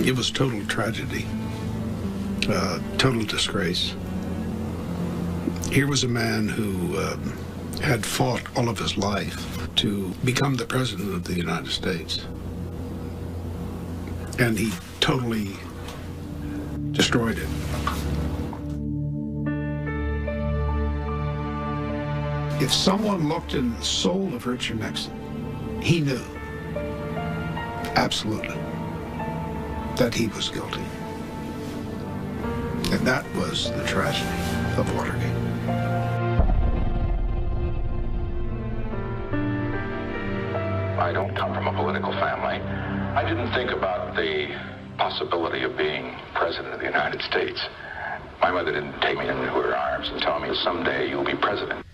It was total tragedy, total disgrace. Here was a man who had fought all of his life to become the President of the United States. And he totally destroyed it. If someone looked into the soul of Richard Nixon, he knew, absolutely, that he was guilty. And that was the tragedy of Watergate. I don't come from a political family. I didn't think about the possibility of being President of the United States. My mother didn't take me into her arms and tell me, someday you'll be president.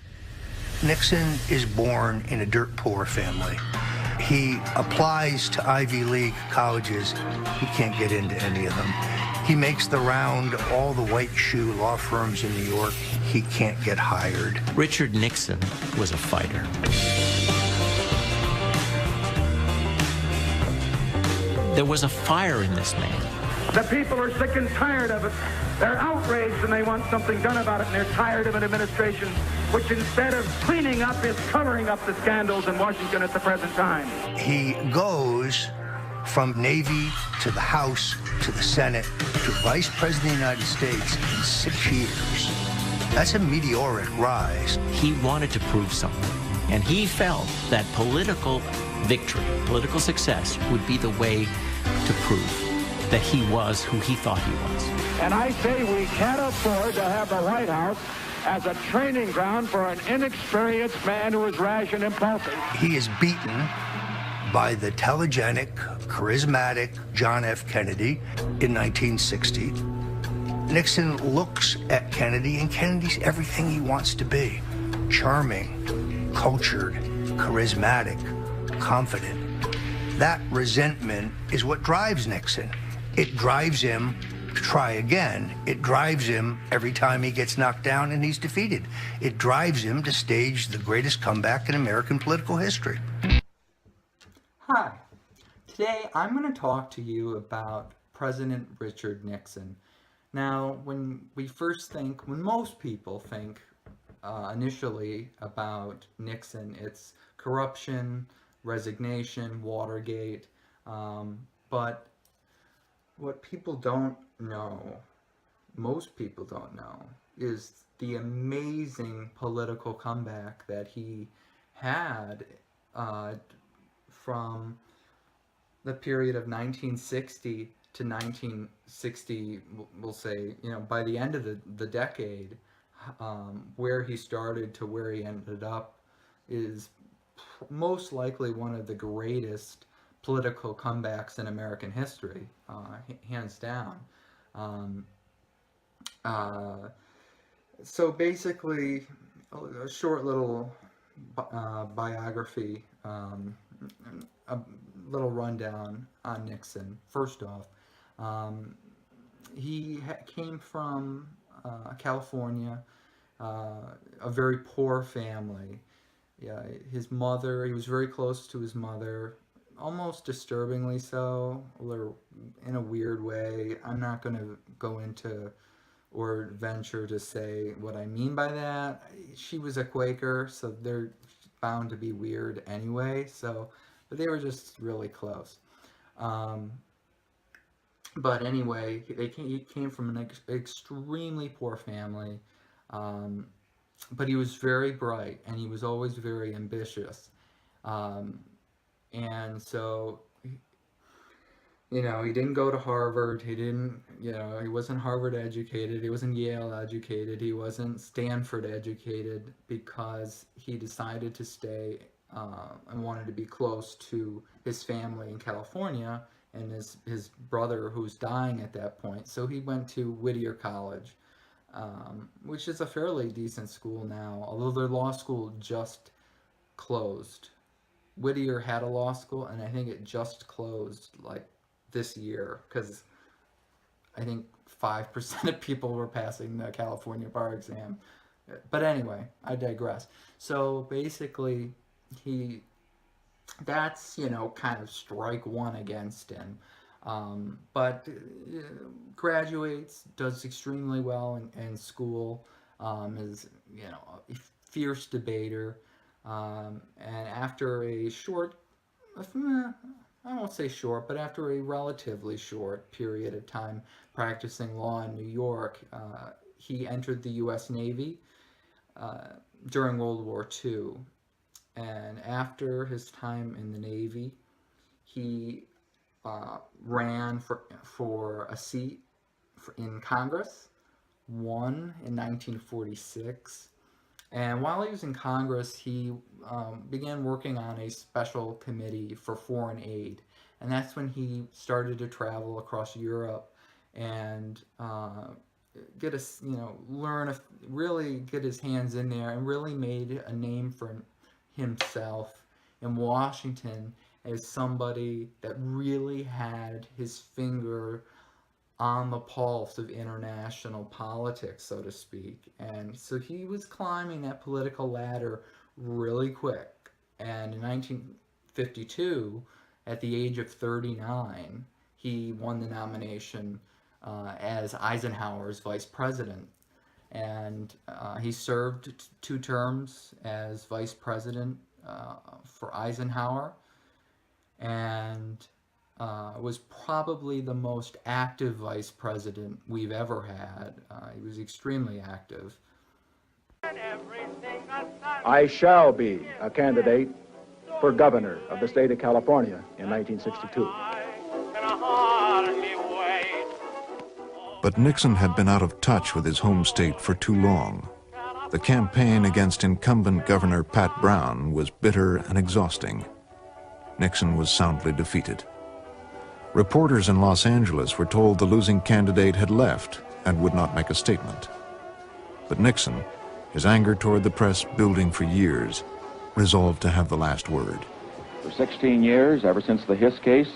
Nixon is born in a dirt poor family. He applies to Ivy League colleges. He can't get into any of them. He makes the round all the white shoe law firms in New York. He can't get hired. Richard Nixon was a fighter. There was a fire in this man. The people are sick and tired of it. They're outraged and they want something done about it, and they're tired of an administration which, instead of cleaning up, is covering up the scandals in Washington at the present time. He goes from Navy to the House to the Senate to Vice President of the United States in 6 years. That's a meteoric rise. He wanted to prove something, and he felt that political victory, political success, would be the way to prove that he was who he thought he was. And I say we can't afford to have the White House as a training ground for an inexperienced man who is rash and impulsive. He is beaten by the telegenic, charismatic John F. Kennedy in 1960. Nixon looks at Kennedy, and Kennedy's everything he wants to be. Charming, cultured, charismatic, confident. That resentment is what drives Nixon. It drives him to try again. It drives him every time he gets knocked down and he's defeated. It drives him to stage the greatest comeback in American political history. Hi. Today I'm going to talk to you about President Richard Nixon. Now, when most people think initially about Nixon, it's corruption, resignation, Watergate, but what people don't know, most people don't know, is the amazing political comeback that he had from the period of 1960 to 1960, we'll say, by the end of the decade, where he started to where he ended up is most likely one of the greatest political comebacks in American history, hands down. So basically, a short little biography, a little rundown on Nixon. First off, he came from California, a very poor family. Yeah, his mother, he was very close to his mother, almost disturbingly so, or in a weird way. I'm not going to go into or venture to say what I mean by that. She was a Quaker, so they're bound to be weird anyway, but they were just really close. But anyway, he came from an extremely poor family, but he was very bright, and he was always very ambitious. And so, he didn't go to Harvard. He didn't, he wasn't Harvard educated. He wasn't Yale educated. He wasn't Stanford educated, because he decided to stay and wanted to be close to his family in California and his brother, who's dying at that point. So he went to Whittier College, which is a fairly decent school now, although their law school just closed. Whittier had a law school, and I think it just closed like this year, because I think 5% of people were passing the California bar exam. But anyway, I digress. So basically, that's, kind of strike one against him. But graduates, does extremely well in school, is, you know, a fierce debater, and after a short, I won't say short, but after a relatively short period of time practicing law in New York, he entered the U.S. Navy during World War II. And after his time in the Navy, he ran for a seat in Congress, won in 1946. And while he was in Congress, he began working on a special committee for foreign aid. And that's when he started to travel across Europe and get really get his hands in there, and really made a name for himself in Washington as somebody that really had his finger on the pulse of international politics, so to speak. And so he was climbing that political ladder really quick. And in 1952, at the age of 39, he won the nomination as Eisenhower's vice president. And he served 2 terms as vice president for Eisenhower, and was probably the most active vice president we've ever had. He was extremely active. I shall be a candidate for governor of the state of California in 1962. But Nixon had been out of touch with his home state for too long. The campaign against incumbent Governor Pat Brown was bitter and exhausting. Nixon was soundly defeated. Reporters in Los Angeles were told the losing candidate had left and would not make a statement. But Nixon, his anger toward the press building for years, resolved to have the last word. For 16 years, ever since the Hiss case,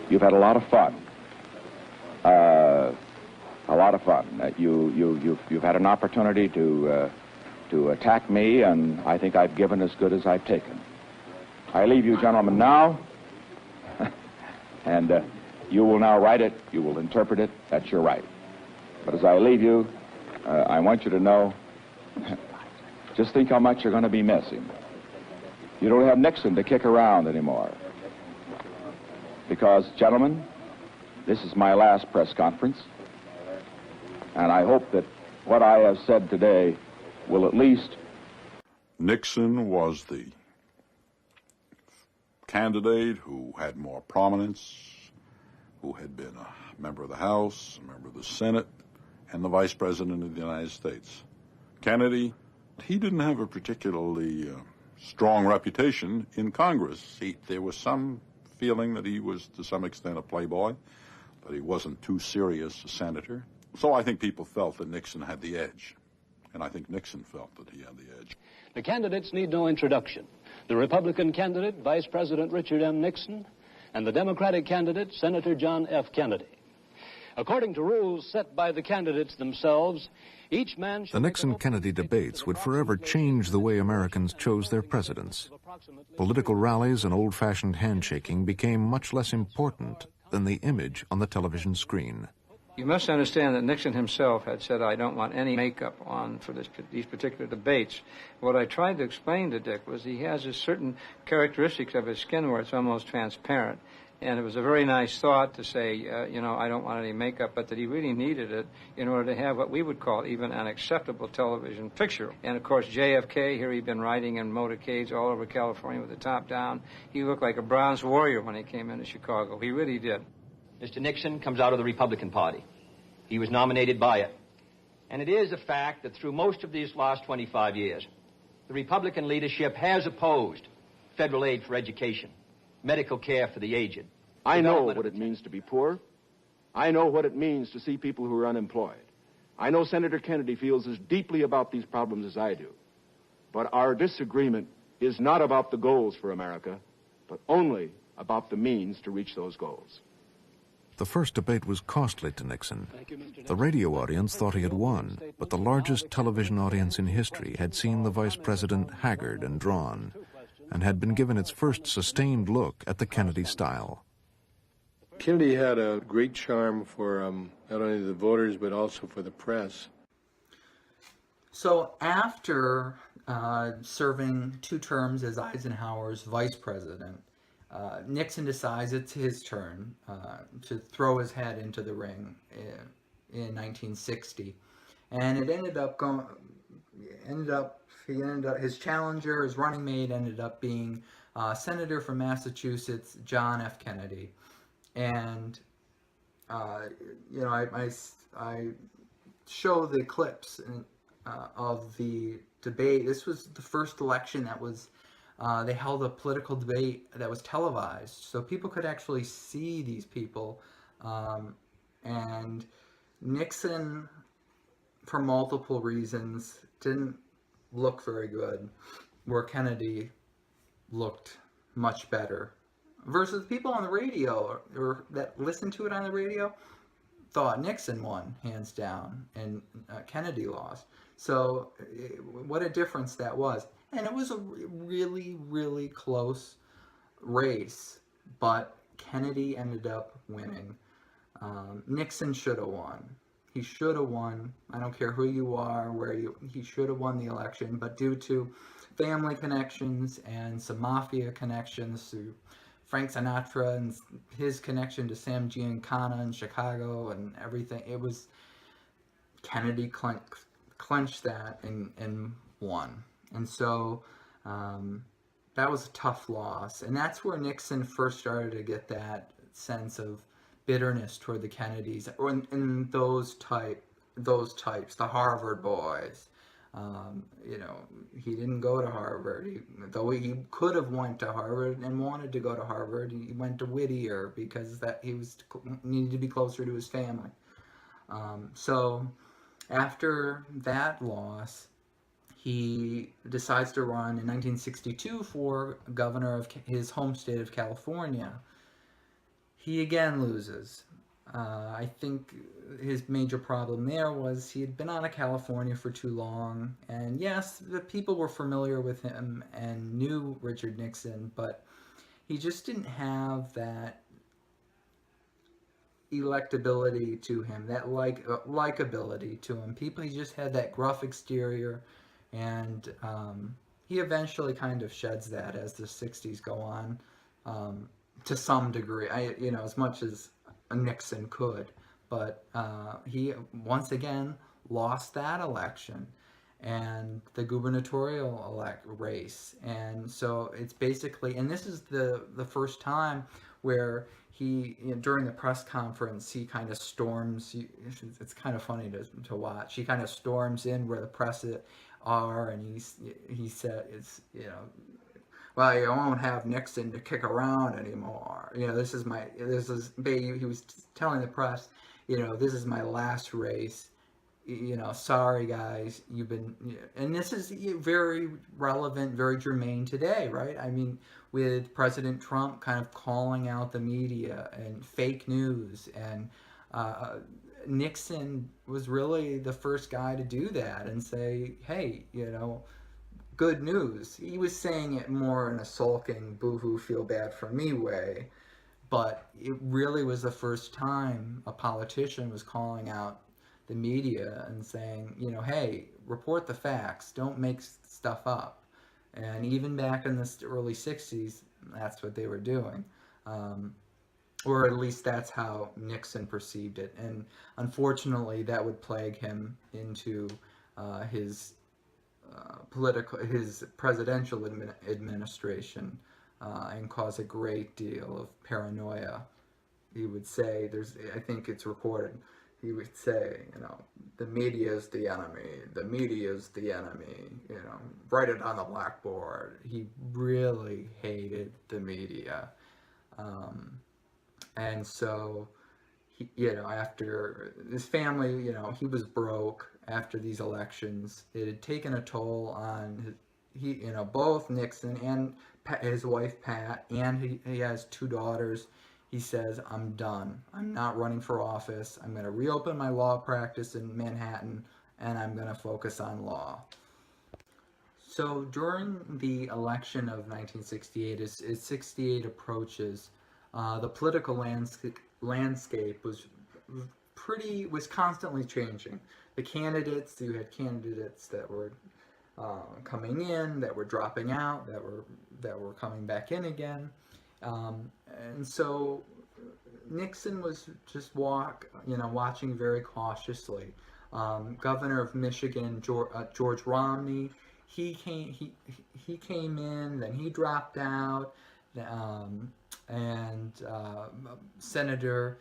you've had a lot of fun. A lot of fun. You've had an opportunity to attack me, and I think I've given as good as I've taken. I leave you gentlemen now, and you will now write it, you will interpret it, that's your right. But as I leave you, I want you to know, just think how much you're going to be missing. You don't have Nixon to kick around anymore. Because, gentlemen, this is my last press conference, and I hope that what I have said today will at least... Nixon was the candidate who had more prominence, who had been a member of the House, a member of the Senate, and the Vice President of the United States. Kennedy, he didn't have a particularly strong reputation in Congress. There was some feeling that he was, to some extent, a playboy, but he wasn't too serious a senator. So I think people felt that Nixon had the edge, and I think Nixon felt that he had the edge. The candidates need no introduction. The Republican candidate, Vice President Richard M. Nixon, and the Democratic candidate, Senator John F. Kennedy. According to rules set by the candidates themselves, each man should... The Nixon-Kennedy debates would forever change the way Americans chose their presidents. Political rallies and old-fashioned handshaking became much less important than the image on the television screen. You must understand that Nixon himself had said, I don't want any makeup on for these particular debates. What I tried to explain to Dick was he has a certain characteristics of his skin where it's almost transparent. And it was a very nice thought to say, you know, I don't want any makeup, but that he really needed it in order to have what we would call even an acceptable television picture. And, of course, JFK, here he'd been riding in motorcades all over California with the top down. He looked like a bronze warrior when he came into Chicago. He really did. Mr. Nixon comes out of the Republican Party. He was nominated by it. And it is a fact that through most of these last 25 years, the Republican leadership has opposed federal aid for education, medical care for the aged. I know what it means to be poor. I know what it means to see people who are unemployed. I know Senator Kennedy feels as deeply about these problems as I do. But our disagreement is not about the goals for America, but only about the means to reach those goals. The first debate was costly to Nixon. The radio audience thought he had won, but the largest television audience in history had seen the vice president haggard and drawn, and had been given its first sustained look at the Kennedy style. Kennedy had a great charm for not only the voters but also for the press. So after serving 2 terms as Eisenhower's vice president, Nixon decides it's his turn to throw his hat into the ring in 1960, and it ended up his challenger, his running mate, ended up being Senator from Massachusetts, John F. Kennedy. And you know, I show the clips of the debate. This was the first election that was they held a political debate that was televised, so people could actually see these people. And Nixon, for multiple reasons, didn't look very good, where Kennedy looked much better. Versus people on the radio, or that listened to it on the radio, thought Nixon won, hands down, and Kennedy lost. So what a difference that was. And it was a really, really close race, but Kennedy ended up winning. Nixon should have won. He should have won. I don't care who you are, he should have won the election, but due to family connections and some mafia connections through Frank Sinatra and his connection to Sam Giancana in Chicago and everything, it was Kennedy clenched that and won. And so that was a tough loss, and that's where Nixon first started to get that sense of bitterness toward the Kennedys, or in those types, the Harvard boys. You know, he didn't go to Harvard, though he could have went to Harvard and wanted to go to Harvard. He went to Whittier because he needed to be closer to his family. So after that loss, he decides to run in 1962 for governor of his home state of California. He again loses. I think his major problem there was he had been out of California for too long, and yes, the people were familiar with him and knew Richard Nixon, but he just didn't have that electability to him, that likability to him. He just had that gruff exterior, and he eventually kind of sheds that as the 60s go on, to some degree. As much as Nixon could, but he once again lost that election and the gubernatorial race, and so it's basically, and this is the first time where he, during the press conference, he kind of storms. It's kind of funny to watch. He kind of storms in where the press are, and he said, "It's well, you won't have Nixon to kick around anymore. He was telling the press, this is my last race. Sorry guys, you've been," and this is very relevant, very germane today, right? I mean, with President Trump kind of calling out the media and fake news, and Nixon was really the first guy to do that and say, hey, good news. He was saying it more in a sulking, boo-hoo, feel bad for me way, but it really was the first time a politician was calling out the media and saying, hey, report the facts, don't make stuff up. And even back in the early 60s, that's what they were doing. Or at least that's how Nixon perceived it. And unfortunately, that would plague him into his presidential administration, and cause a great deal of paranoia. He would say, I think it's recorded, he would say, the media is the enemy, the media is the enemy, write it on the blackboard. He really hated the media. And so, after his family, he was broke after these elections. It had taken a toll on both Nixon and his wife Pat, and he has 2 daughters. He says, I'm done. I'm not running for office. I'm going to reopen my law practice in Manhattan, and I'm going to focus on law. So during the election of 1968, as 68 approaches, the political landscape was constantly changing. The candidates, you had candidates that were coming in, that were dropping out, that were coming back in again, and so Nixon was just watching very cautiously. Governor of Michigan, George Romney, he came in, then he dropped out, and Senator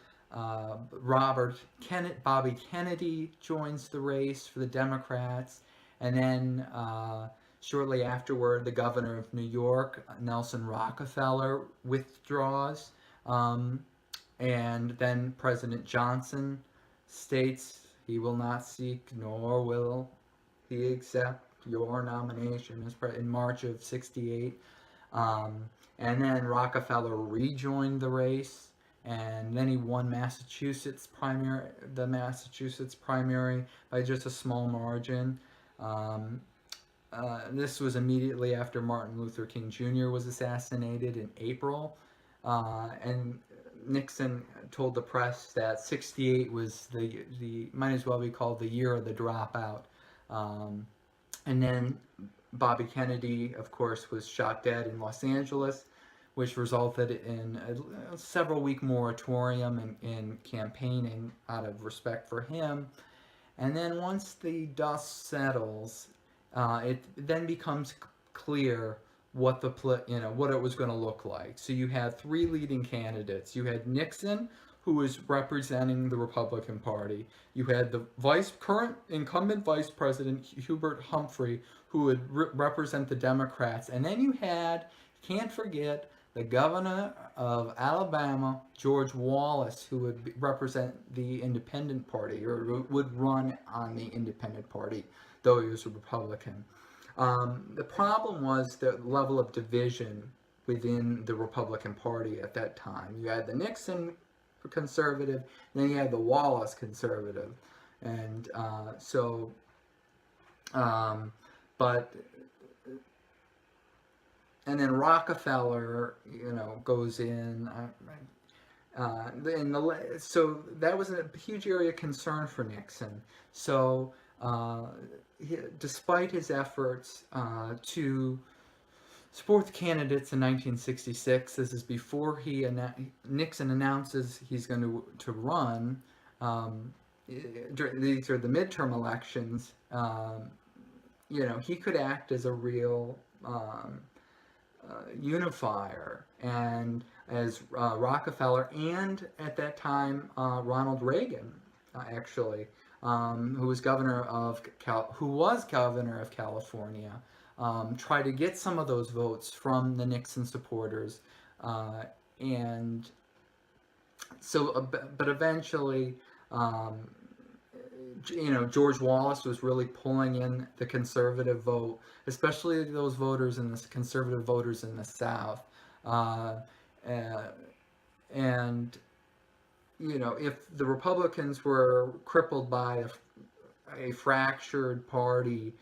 Bobby Kennedy joins the race for the Democrats, and then shortly afterward, the governor of New York, Nelson Rockefeller, withdraws, and then President Johnson states he will not seek nor will he accept your nomination in March of '68. And then Rockefeller rejoined the race, and then he won the Massachusetts primary by just a small margin. This was immediately after Martin Luther King Jr. was assassinated in April, and Nixon told the press that '68 was the might as well be called the year of the dropout. And then Bobby Kennedy, of course, was shot dead in Los Angeles, which resulted in a several-week moratorium in campaigning out of respect for him. And then once the dust settles, it then becomes clear what what it was going to look like. So you had three leading candidates. You had Nixon, who was representing the Republican Party. You had the current incumbent Vice President Hubert Humphrey, who would represent the Democrats. And then you had, can't forget, the governor of Alabama, George Wallace, who would represent the Independent Party, or would run on the Independent Party, though he was a Republican. The problem was the level of division within the Republican Party at that time. You had the Nixon conservative, and then you had the Wallace conservative, and and then Rockefeller, goes in. So that was a huge area of concern for Nixon. So despite his efforts to support the candidates in 1966, this is before Nixon announces he's going to run. These are the midterm elections. He could act as a real unifier, and as Rockefeller, and at that time Ronald Reagan, actually, who was governor of California, try to get some of those votes from the Nixon supporters, and so, but eventually, George Wallace was really pulling in the conservative vote, especially those voters in the conservative voters in the South, and if the Republicans were crippled by a fractured party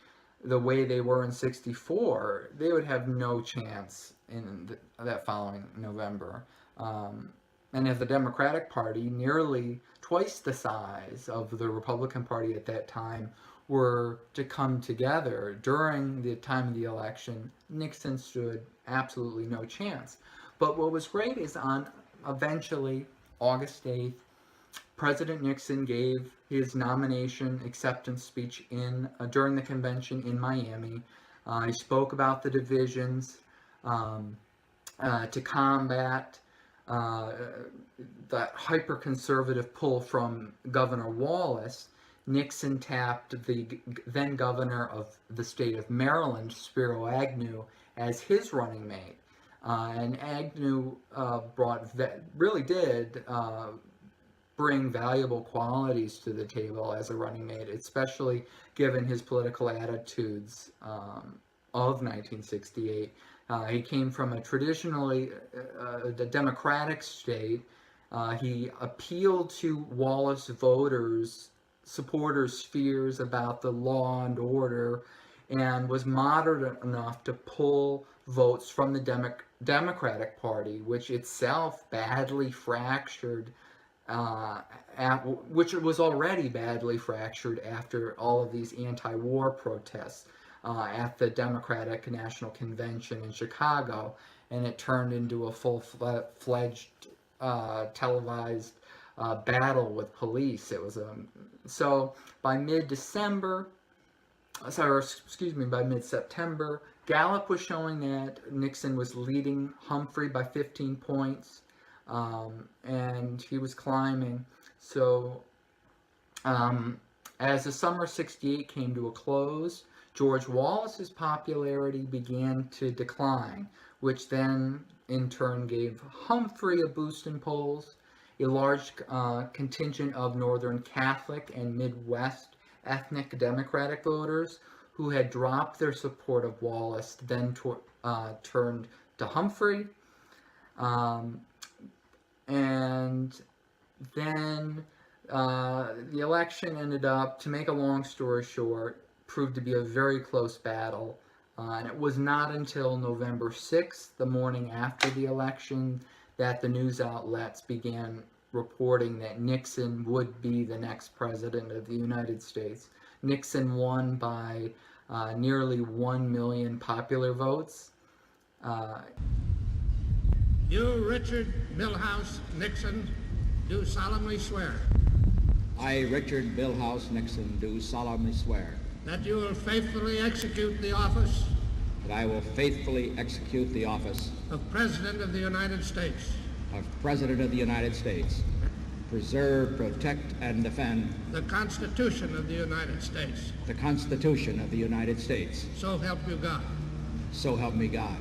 the way they were in '64, they would have no chance in that following November. And if the Democratic Party, nearly twice the size of the Republican Party at that time, were to come together during the time of the election, Nixon stood absolutely no chance. But what was great is on eventually August 8th, President Nixon gave his nomination acceptance speech during the convention in Miami. He spoke about the divisions to combat that hyper-conservative pull from Governor Wallace. Nixon tapped the then governor of the state of Maryland, Spiro Agnew, as his running mate. And Agnew bring valuable qualities to the table as a running mate, especially given his political attitudes of 1968. He came from a traditionally the Democratic state. He appealed to Wallace supporters' fears about the law and order, and was moderate enough to pull votes from the Democratic Party, which itself badly fractured, which was already badly fractured after all of these anti-war protests at the Democratic National Convention in Chicago, and it turned into a full-fledged televised battle with police. It was so by mid-September, Gallup was showing that Nixon was leading Humphrey by 15 points, and he was climbing. So as the summer of '68 came to a close, George Wallace's popularity began to decline, which then in turn gave Humphrey a boost in polls. A large contingent of Northern Catholic and Midwest ethnic Democratic voters who had dropped their support of Wallace then turned to Humphrey. And then the election ended up, to make a long story short, proved to be a very close battle. And it was not until November 6th, the morning after the election, that the news outlets began reporting that Nixon would be the next president of the United States. Nixon won by nearly 1 million popular votes. You, Richard Milhouse Nixon, do solemnly swear. I, Richard Milhouse Nixon, do solemnly swear. That you will faithfully execute the office. That I will faithfully execute the office. Of President of the United States. Of President of the United States. Preserve, protect, and defend. The Constitution of the United States. The Constitution of the United States. So help you God. So help me God.